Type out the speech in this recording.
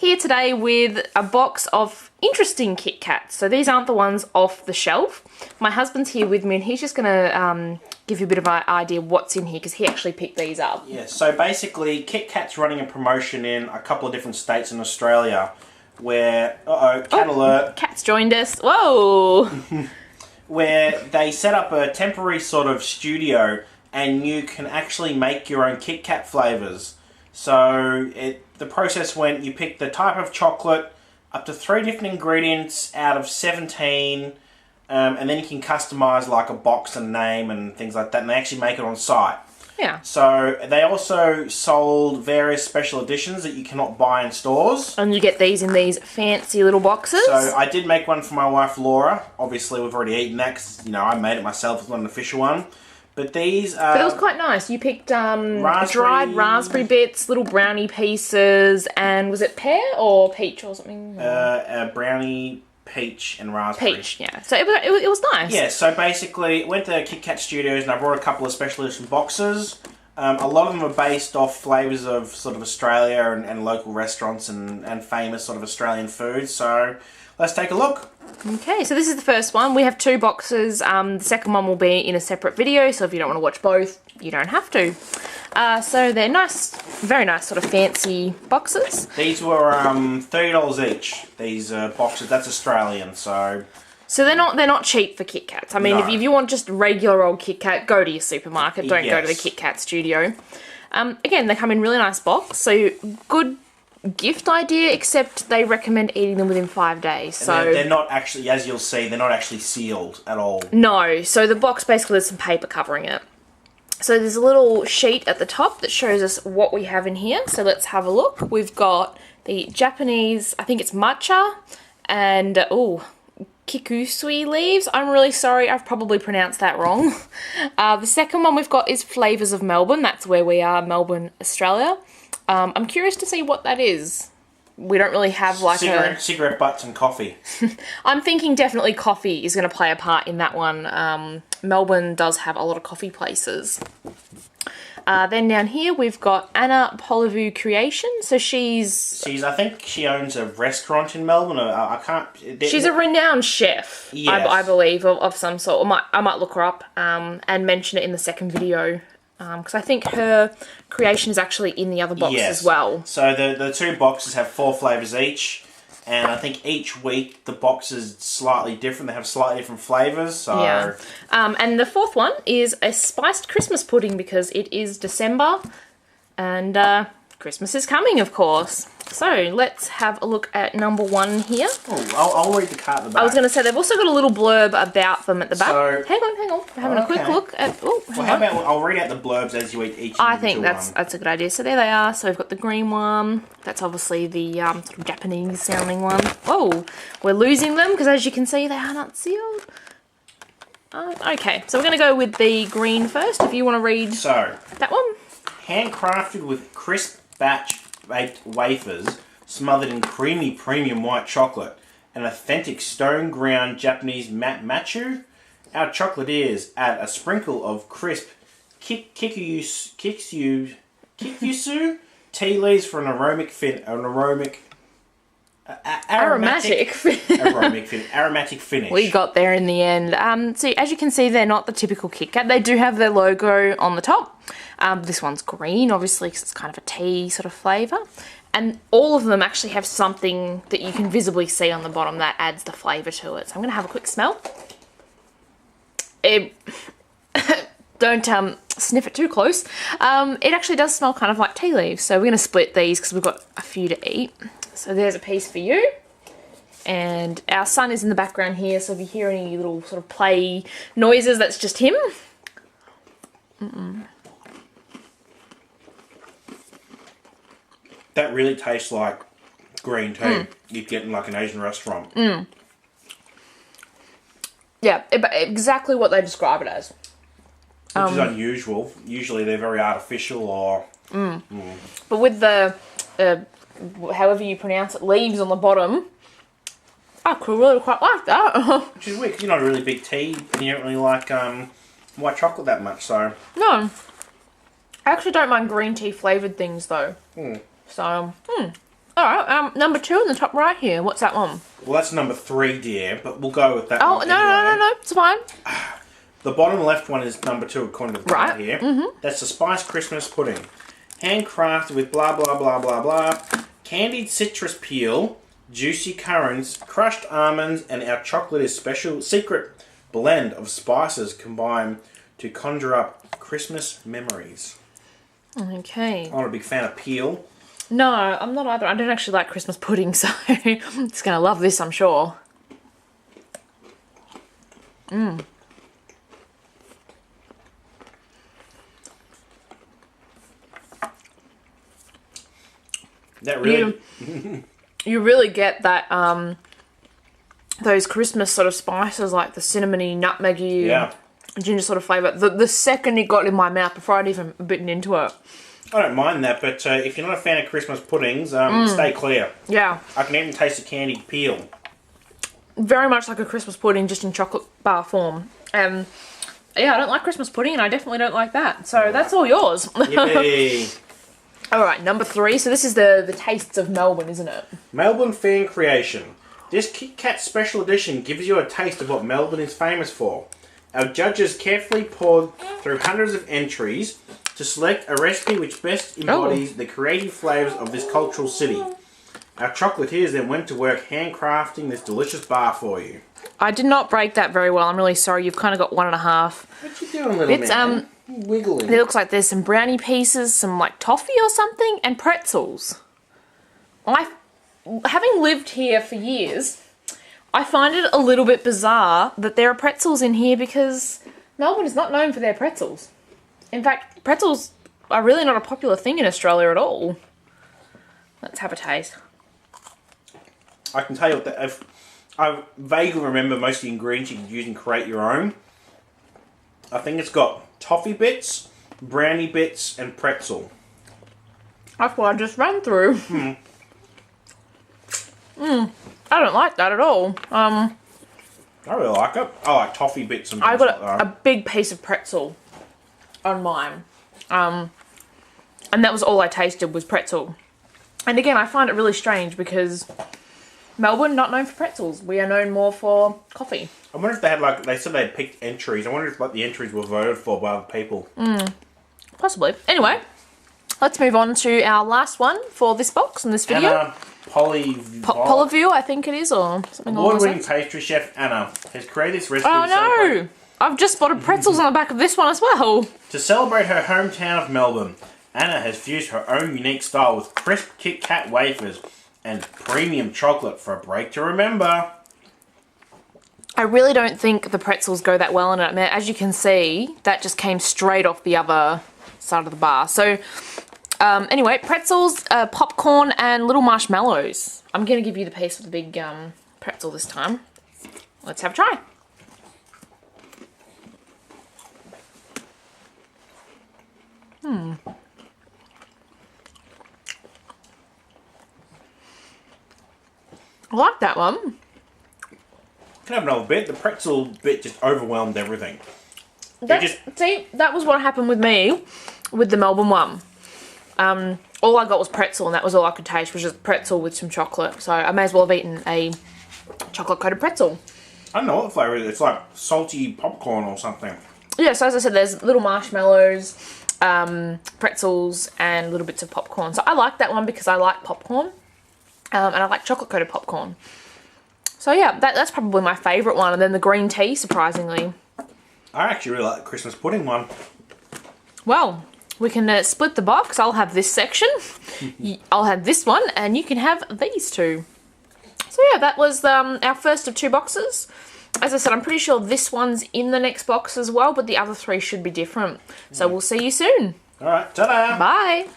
here today with a box of interesting Kit Kats. So these aren't the ones off the shelf. My husband's here with me and he's just going to give you a bit of an idea what's in here because he actually picked these up. Yeah, so basically Kit Kat's running a promotion in a couple of different states in Australia where, cat alert. Cat's joined us. Whoa! Where they set up a temporary sort of studio and you can actually make your own Kit Kat flavours. So the process went, you pick the type of chocolate, up to 3 different ingredients out of 17, and then you can customise like a box and name and things like that, and they actually make it on site. Yeah. So they also sold various special editions that you cannot buy in stores. And you get these in these fancy little boxes. So I did make one for my wife Laura. Obviously we've already eaten that because, you know, I made it myself. It's not an official one. But these are... But it was quite nice. You picked dried raspberry bits, little brownie pieces, and was it pear or peach or something? Brownie, peach, and raspberry. Peach, yeah. So it was nice. Yeah, so basically went to Kit Kat Studios and I brought a couple of special edition boxes. A lot of them are based off flavours of sort of Australia and local restaurants and famous sort of Australian food. So let's take a look. Okay, so this is the first one. We have 2 boxes. The second one will be in a separate video, so if you don't want to watch both, you don't have to. So they're nice, very nice sort of fancy boxes. These were $30 each, these boxes. That's Australian, so... So they're not cheap for Kit Kats. I mean, No. if you want just regular old Kit Kat, go to your supermarket. Don't go to the Yes. Kit Kat studio. Again, they come in really nice box, so good gift idea, except they recommend eating them within 5 days. So they're not actually, as you'll see, they're not actually sealed at all. no, so the box basically has some paper covering it. So there's a little sheet at the top that shows us what we have in here. So let's have a look. We've got the Japanese, I think it's matcha, and kikusui leaves. I'm really sorry, I've probably pronounced that wrong. The second one we've got is Flavours of Melbourne. That's where we are, Melbourne, Australia. I'm curious to see what that is. We don't really have like cigarette butts and coffee. I'm thinking definitely coffee is going to play a part in that one. Melbourne does have a lot of coffee places. Then down here we've got Anna Polyviou Creation. So I think she owns a restaurant in Melbourne. I can't... She's a renowned chef, Yes. I believe, of some sort. I might look her up and mention it in the second video. Because I think her creation is actually in the other box as well. So the 2 boxes have 4 flavours each. And I think each week the box is slightly different. They have slightly different flavours. So. Yeah. And the fourth one is a spiced Christmas pudding because it is December and Christmas is coming, of course. So let's have a look at number 1 here. Oh, I'll read the card at the back. I was going to say they've also got a little blurb about them at the back. So, hang on. We're having a quick look at... How about I'll read out the blurbs as you eat each I think that's a good idea. So there they are. So we've got the green one. That's obviously the sort of Japanese sounding one. Whoa, we're losing them because as you can see they are not sealed. Okay, so we're going to go with the green first. If you want to read that one. Handcrafted with crisp batch baked wafers smothered in creamy premium white chocolate and authentic stone ground Japanese matchu. Our chocolate is add a sprinkle of crisp kikusu tea leaves for an aromatic finish. We got there in the end. So as you can see, they're not the typical Kit Kat. They do have their logo on the top. This one's green, obviously, because it's kind of a tea sort of flavour. And all of them actually have something that you can visibly see on the bottom that adds the flavour to it. So I'm going to have a quick smell. Don't sniff it too close. It actually does smell kind of like tea leaves. So we're going to split these because we've got a few to eat. So there's a piece for you. And our son is in the background here, so if you hear any little sort of play noises, that's just him. That really tastes like green tea you'd get in like an Asian restaurant. Yeah, exactly what they describe it as. Which is unusual. Usually they're very artificial or... But with the, however you pronounce it, leaves on the bottom, I could really quite like that. Which is weird, because you're not a really big tea, and you don't really like white chocolate that much, so... No. I actually don't mind green tea flavoured things, though. So, Alright, number 2 in the top right here. What's that one? Well, that's number 3, dear, but we'll go with that Oh, one no, it's fine. The bottom left one is number 2 according to the card here. Mm-hmm. That's the Spice Christmas Pudding. Handcrafted with blah, blah, blah, blah, blah. Candied citrus peel, juicy currants, crushed almonds, and our chocolate is special secret blend of spices combined to conjure up Christmas memories. Okay. I'm not a big fan of peel. No, I'm not either. I don't actually like Christmas pudding, so I'm just going to love this, I'm sure. That really... You really get that, those Christmas sort of spices, like the cinnamony, nutmeggy, ginger sort of flavour. The second it got in my mouth, before I'd even bitten into it. I don't mind that, but if you're not a fan of Christmas puddings, stay clear. Yeah. I can even taste the candied peel. Very much like a Christmas pudding, just in chocolate bar form. Yeah, I don't like Christmas pudding, and I definitely don't like that. So that's all yours. Yippee! Alright, number 3. So this is the tastes of Melbourne, isn't it? Melbourne fan creation. This Kit Kat special edition gives you a taste of what Melbourne is famous for. Our judges carefully poured through hundreds of entries to select a recipe which best embodies the creative flavours of this cultural city. Our chocolatiers then went to work handcrafting this delicious bar for you. I did not break that very well. I'm really sorry. You've kind of got 1.5. What you doing, little man? Wiggling. It looks like there's some brownie pieces, some like toffee or something, and pretzels. Having lived here for years, I find it a little bit bizarre that there are pretzels in here because Melbourne is not known for their pretzels. In fact, pretzels are really not a popular thing in Australia at all. Let's have a taste. I can tell you what I vaguely remember most of the ingredients you can use and create your own. I think it's got toffee bits, brownie bits, and pretzel. That's what I just ran through. I don't like that at all. I really like it. I like toffee bits and I things got like that. a big piece of pretzel on mine. And that was all I tasted was pretzel. And again, I find it really strange because Melbourne, not known for pretzels. We are known more for coffee. I wonder if they had they said they had picked entries. I wonder if the entries were voted for by other people. Possibly. Anyway, let's move on to our last one for this box and this video. Anna Polyviou, I think it is, or something along those Award-winning lines. pastry chef Anna has created this recipe Oh no! I've just spotted pretzels on the back of this one as well. to celebrate her hometown of Melbourne. Anna has fused her own unique style with crisp Kit Kat wafers and premium chocolate for a break to remember. I really don't think the pretzels go that well in it. I mean, as you can see, that just came straight off the other side of the bar. So, anyway, pretzels, popcorn, and little marshmallows. I'm going to give you the piece of the big pretzel this time. Let's have a try. I like that one. Can I have another bit? The pretzel bit just overwhelmed everything. See, that was what happened with me with the Melbourne one. All I got was pretzel, and that was all I could taste, was just pretzel with some chocolate. So I may as well have eaten a chocolate-coated pretzel. I don't know what the flavour is. It's like salty popcorn or something. Yeah, so as I said, there's little marshmallows, pretzels, and little bits of popcorn. So I like that one because I like popcorn, and I like chocolate-coated popcorn. So yeah, that's probably my favourite one. And then the green tea, surprisingly. I actually really like the Christmas pudding one. Well, we can split the box. I'll have this section. I'll have this one, and you can have these two. So yeah, that was our first of 2 boxes. As I said, I'm pretty sure this one's in the next box as well, but the other 3 should be different. So we'll see you soon. Alright, ta-da! Bye!